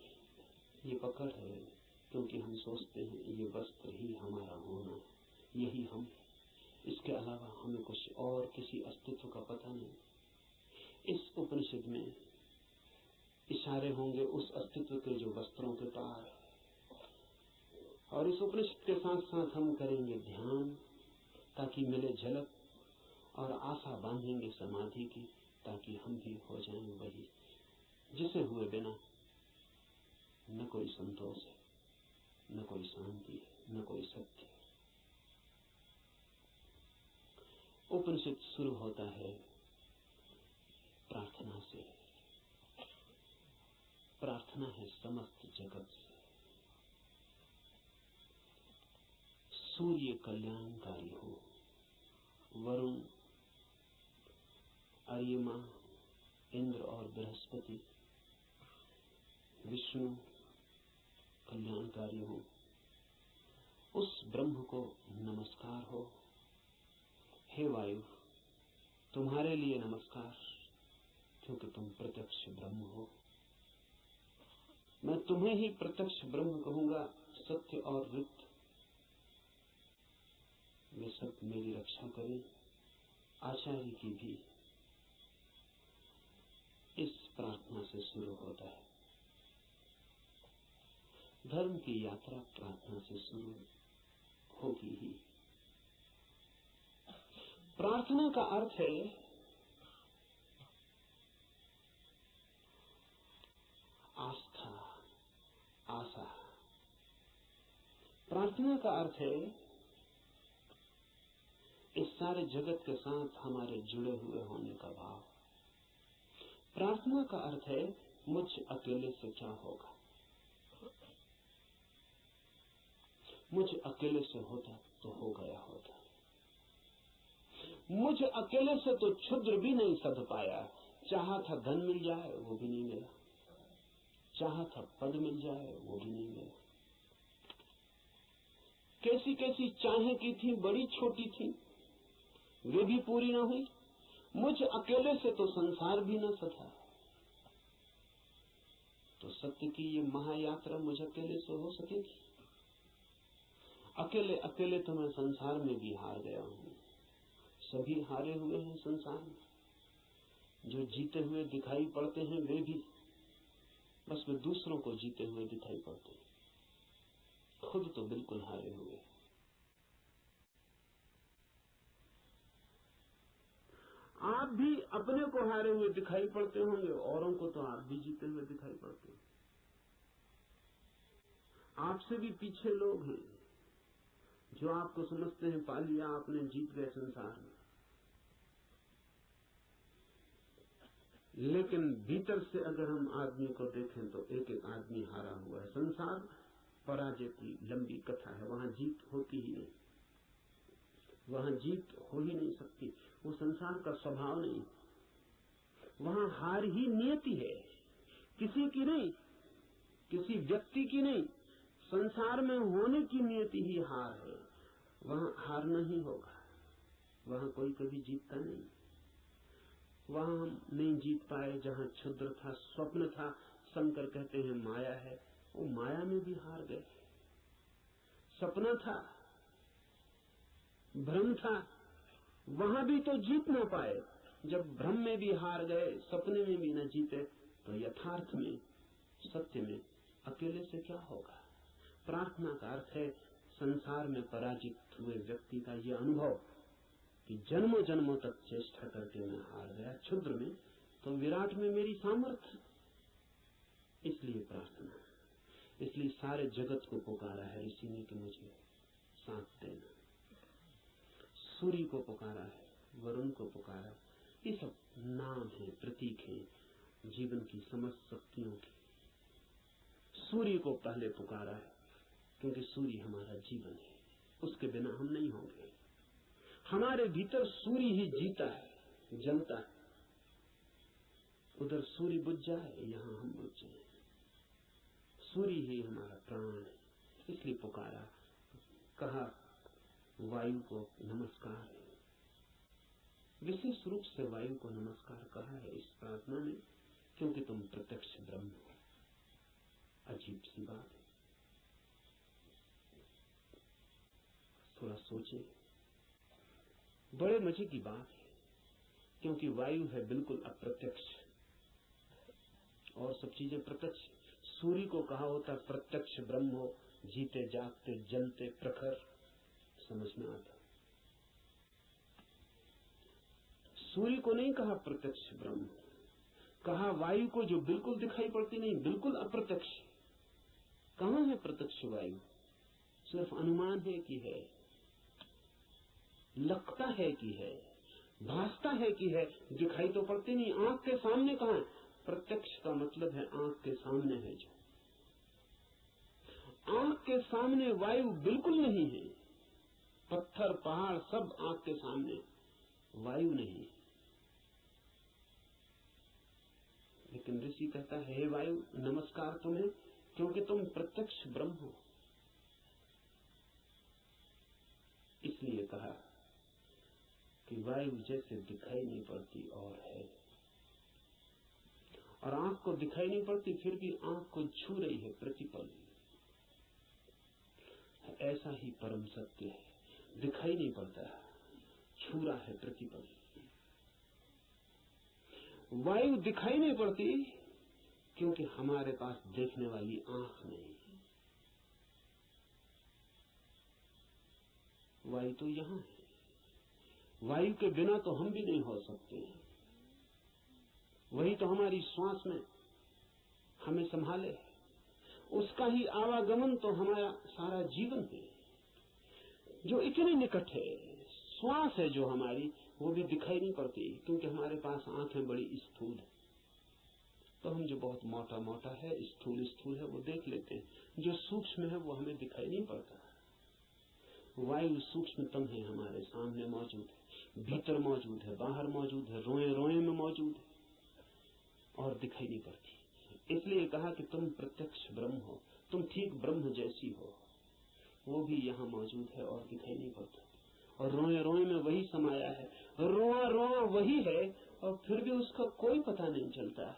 ये पकड़ है क्योंकि हम सोचते हैं ये वस्त्र ही हमारा होना है, यही हम, इसके अलावा हमें कुछ और किसी अस्तित्व का पता नहीं। इस उपनिषद में इशारे होंगे उस अस्तित्व के जो वस्त्रों के पार है, और इस उपनिषद के साथ साथ हम करेंगे ध्यान ताकि मिले झलक, और आशा बांधेंगे समाधि की ताकि हम भी हो जाएं वही जिसे हुए बिना न कोई संतोष है, न कोई शांति है, न कोई सत्य है। उपनिषद शुरू होता है प्रार्थना से। प्रार्थना है समस्त जगत से। सूर्य कल्याणकारी हो, वरुण, अर्यमा, इंद्र और बृहस्पति, विष्णु कल्याणकारी हो, उस ब्रह्म को नमस्कार हो। हे वायु, तुम्हारे लिए नमस्कार, क्योंकि तुम प्रत्यक्ष ब्रह्म हो। मैं तुम्हें ही प्रत्यक्ष ब्रह्म कहूंगा। सत्य और ऋत वे सब मेरी रक्षा करें, आचार्य की भी। इस प्रार्थना से शुरू होता है। धर्म की यात्रा प्रार्थना से शुरू होगी ही। प्रार्थना का अर्थ है आस्था, आशा। प्रार्थना का अर्थ है इस सारे जगत के साथ हमारे जुड़े हुए होने का भाव। प्रार्थना का अर्थ है मुझ अकेले से क्या होगा, मुझ अकेले से होता तो हो गया होता, मुझ अकेले से तो क्षुद्र भी नहीं सध पाया। चाहा था धन मिल जाए वो भी नहीं मिला, चाहा था पद मिल जाए वो भी नहीं मिला। कैसी कैसी चाहें की थी, बड़ी छोटी थी, वे भी पूरी ना हुई। मुझ अकेले से तो संसार भी न सधा। तो सत्य की ये महायात्रा मुझ अकेले से हो सकेगी? अकेले अकेले तो मैं संसार में भी हार गया हूं। सभी हारे हुए हैं संसार में। जो जीते हुए दिखाई पड़ते हैं वे भी बस वे दूसरों को जीते हुए दिखाई पड़ते हैं, खुद तो बिल्कुल हारे हुए। आप भी अपने को हारे हुए दिखाई पड़ते होंगे, औरों को तो आप भी जीते हुए दिखाई पड़ते हैं। आपसे भी पीछे लोग हैं जो आपको समझते हैं पा लिया आपने, जीत गए संसार में। लेकिन भीतर से अगर हम आदमी को देखें तो एक एक आदमी हारा हुआ है। संसार पराजय की लंबी कथा है, वहां जीत होती ही नहीं, वहां जीत हो ही नहीं सकती। वो संसार का स्वभाव नहीं, वहां हार ही नियति है, किसी की नहीं, किसी व्यक्ति की नहीं। संसार में होने की नियति ही हार है, वहां हारना ही होगा। वहां कोई कभी जीतता नहीं। वहां हम नहीं जीत पाए जहां क्षुद्र था, स्वप्न था। शंकर कहते हैं माया है, वो माया में भी हार गए। सपना था, भ्रम था, वहां भी तो जीत ना पाए। जब भ्रम में भी हार गए, सपने में भी न जीते, तो यथार्थ में, सत्य में अकेले से क्या होगा? प्रार्थना का अर्थ है संसार में पराजित हुए व्यक्ति का यह अनुभव कि जन्मों जन्मों तक चेष्टा करके मैं हार गया। क्षुद्र में तो विराट में मेरी सामर्थ्य। इसलिए प्रार्थना, इसलिए सारे जगत को पुकारा है ऋषि ने कि मुझे साथ देना। सूर्य को पुकारा है, वरुण को पुकारा। ये सब नाम है, प्रतीक है जीवन की समस्त शक्तियों की। सूर्य को पहले पुकारा है क्योंकि सूर्य हमारा जीवन है, उसके बिना हम नहीं होंगे। हमारे भीतर सूर्य ही जीता है, जलता है। उधर सूर्य बुझ जाए, यहां हम बुझ जाए। सूर्य ही हमारा प्राण है, इसलिए पुकारा। कहा वायु को नमस्कार, विशेष रूप से वायु को नमस्कार कहा है इस प्रार्थना में, क्योंकि तुम प्रत्यक्ष ब्रह्म हो। अजीब सी बात है, थोड़ा सोचे। बड़े मजे की बात है, क्योंकि वायु है बिल्कुल अप्रत्यक्ष और सब चीजें प्रत्यक्ष। सूर्य को कहा होता प्रत्यक्ष ब्रह्म हो, जीते जागते जलते प्रखर, समझ में आता। सूर्य को नहीं कहा प्रत्यक्ष ब्रह्म, कहा वायु को जो बिल्कुल दिखाई पड़ती नहीं, बिल्कुल अप्रत्यक्ष। कहां है प्रत्यक्ष वायु? सिर्फ अनुमान है कि है, लगता है कि है, भासता है कि है, दिखाई तो पड़ती नहीं। आंख के सामने कहां है? प्रत्यक्ष का मतलब है आंख के सामने है। जो आंख के सामने वायु बिल्कुल नहीं है, पत्थर पहाड़ सब आंख के सामने, वायु नहीं। लेकिन ऋषि कहता है हे वायु नमस्कार तुम्हें, क्योंकि तुम प्रत्यक्ष ब्रह्म हो। इसलिए कहा कि वायु जैसे दिखाई नहीं पड़ती और है, और आंख को दिखाई नहीं पड़ती फिर भी आंख को छू रही है प्रतिपल। ऐसा ही परम सत्य है, दिखाई नहीं पड़ता, छू रहा है प्रतिपल। वायु दिखाई नहीं पड़ती क्योंकि हमारे पास देखने वाली आंख नहीं। वायु तो यहां है, वायु के बिना तो हम भी नहीं हो सकते। वही तो हमारी श्वास में हमें संभाले, उसका ही आवागमन तो हमारा सारा जीवन है, जो इतने निकट है। श्वास है जो हमारी, वो भी दिखाई नहीं पड़ती, क्योंकि हमारे पास आंखें बड़ी स्थूल है। तो हम जो बहुत मोटा मोटा है, स्थूल स्थूल है, वो देख लेते हैं। जो सूक्ष्म है वो हमें दिखाई नहीं पड़ता। वायु सूक्ष्मतम है, हमारे सामने मौजूद है, भीतर मौजूद है, बाहर मौजूद है, रोए रोए में मौजूद है और दिखाई नहीं पड़ती। इसलिए कहा कि तुम प्रत्यक्ष ब्रह्म हो, तुम ठीक ब्रह्म जैसी हो। वो भी यहाँ मौजूद है और दिखाई नहीं पड़ता, और रोए रोए में वही समाया है, रोआ रोआ वही है, और फिर भी उसका कोई पता नहीं चलता।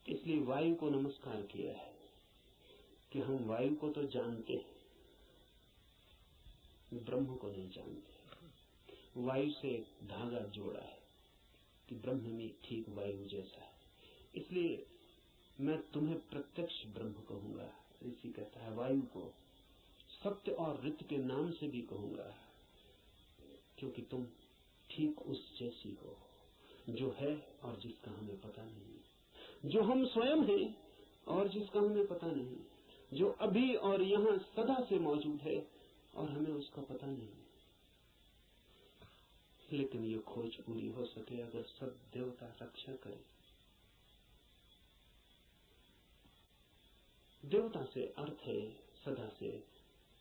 इसलिए वायु को नमस्कार किया है कि हम वायु को तो जानते हैं, ब्रह्म को नहीं जानते। वायु से एक धागा जोड़ा है कि ब्रह्म में ठीक वायु जैसा है। इसलिए मैं तुम्हें प्रत्यक्ष ब्रह्म कहूंगा। ऋषि कहता है वायु को सत्य और ऋत के नाम से भी कहूंगा, क्योंकि तुम ठीक उस जैसी हो जो है और जिसका हमें पता नहीं, जो हम स्वयं हैं और जिसका हमें पता नहीं, जो अभी और यहाँ सदा से मौजूद है और हमें उसका पता नहीं। लेकिन ये खोज पूरी हो सके अगर सब देवता रक्षा करें। देवता से अर्थ है सदा से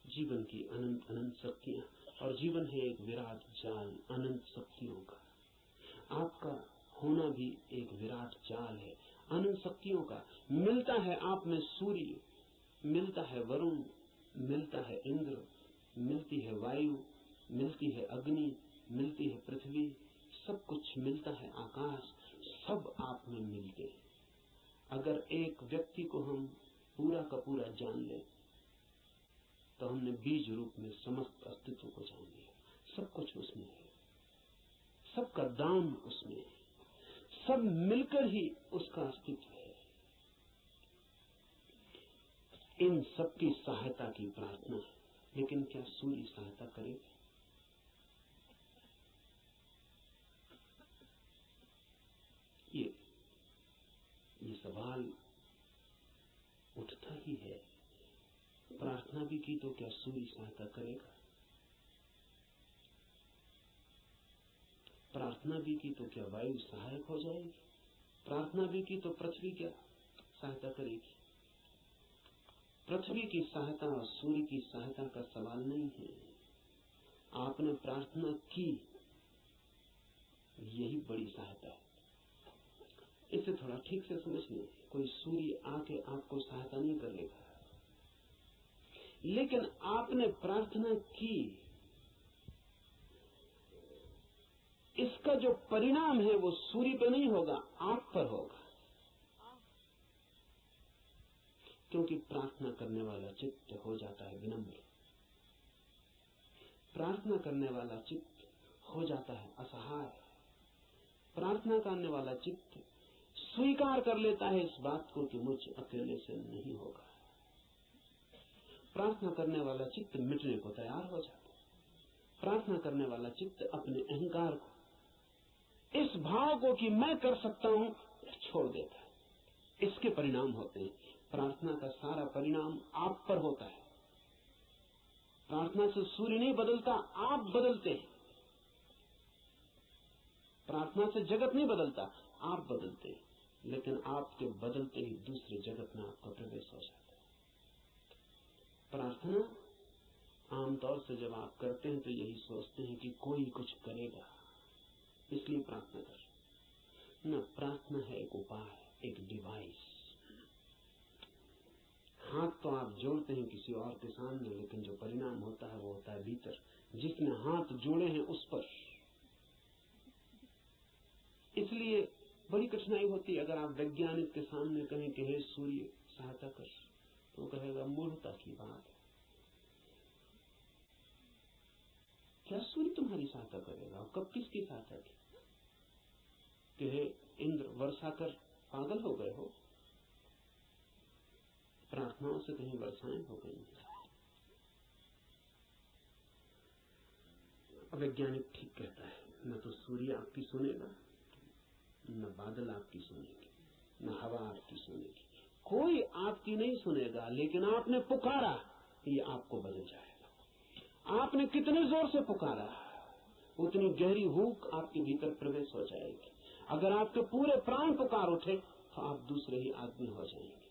जीवन की अनंत अनंत शक्तियां, और जीवन है एक विराट जाल अनंत शक्तियों का। आपका होना भी एक विराट जाल है अनंत शक्तियों का। मिलता है आप में सूर्य, मिलता है वरुण, मिलता है इंद्र, मिलती है वायु, मिलती है अग्नि, मिलती है पृथ्वी, सब कुछ मिलता है आकाश, सब आप में मिलते हैं। अगर एक व्यक्ति को हम पूरा का पूरा जान लें तो हमने बीज रूप में समस्त अस्तित्व को जान लिया। सब कुछ उसमें है, सबका दान उसमें है, सब मिलकर ही उसका अस्तित्व है। इन सबकी सहायता की प्रार्थना है, लेकिन क्या सूर्य सहायता करेगा? ये सवाल उठता ही है। प्रार्थना भी की तो क्या सूर्य सहायता करेगा? प्रार्थना भी की तो क्या वायु सहायक हो जाएगी? प्रार्थना भी की तो पृथ्वी क्या सहायता करेगी? पृथ्वी की सहायता और सूर्य की सहायता का सवाल नहीं है। आपने प्रार्थना की, यही बड़ी सहायता है। इसे थोड़ा ठीक से समझ लें। कोई सूर्य आके आपको सहायता नहीं करेगा, लेकिन आपने प्रार्थना की, इसका जो परिणाम है वो सूर्य पर नहीं होगा, आप पर होगा। क्योंकि प्रार्थना करने वाला चित्त हो जाता है विनम्र, प्रार्थना करने वाला चित्त हो जाता है असहाय, प्रार्थना करने वाला चित्त स्वीकार कर लेता है इस बात को कि मुझ अकेले से नहीं होगा। प्रार्थना करने वाला चित्त मिटने को तैयार हो जाता है। प्रार्थना करने वाला चित्त अपने अहंकार को, इस भाव को कि मैं कर सकता हूं, छोड़ देता है। इसके परिणाम होते हैं। प्रार्थना का सारा परिणाम आप पर होता है। प्रार्थना से सूर्य नहीं बदलता, आप बदलते हैं। प्रार्थना से जगत नहीं बदलता, आप बदलते हैं। लेकिन आपके बदलते ही दूसरे जगत में आपका प्रवेश हो जाता है। प्रार्थना आमतौर से जब आप करते हैं तो यही सोचते हैं कि कोई कुछ करेगा, इसलिए प्रार्थना कर। न, प्रार्थना है एक उपाय, एक डिवाइस। हाथ तो आप जोड़ते हैं किसी और के सामने, लेकिन जो परिणाम होता है वो होता है भीतर, जिसने हाथ जोड़े हैं उस पर। इसलिए बड़ी कठिनाई होती है अगर आप वैज्ञानिक के सामने कहें कि हे सूर्य सहायता कर, तो कहेगा मूर्खता की बात है। क्या सूर्य तुम्हारी सहायता करेगा? कब किसकी सहायता की? कि हे इंद्र वर्षा कर, पागल हो गए हो? प्रार्थनाओं से कहीं वर्षाएं हो गई? वैज्ञानिक ठीक कहता है, न तो सूर्य आपकी सुनेगा, न बादल आपकी सुनेगी, न हवा आपकी सुनेगी, कोई आपकी नहीं सुनेगा। लेकिन आपने पुकारा, ये आपको बदल जाएगा। आपने कितने जोर से पुकारा, उतनी गहरी भूख आपके भीतर प्रवेश हो जाएगी। अगर आपके पूरे प्राण पुकार उठे तो आप दूसरे ही आदमी हो जाएंगे।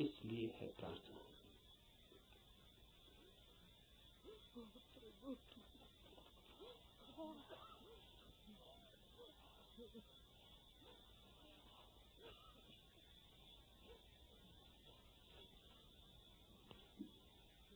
इसलिए है प्रार्थना।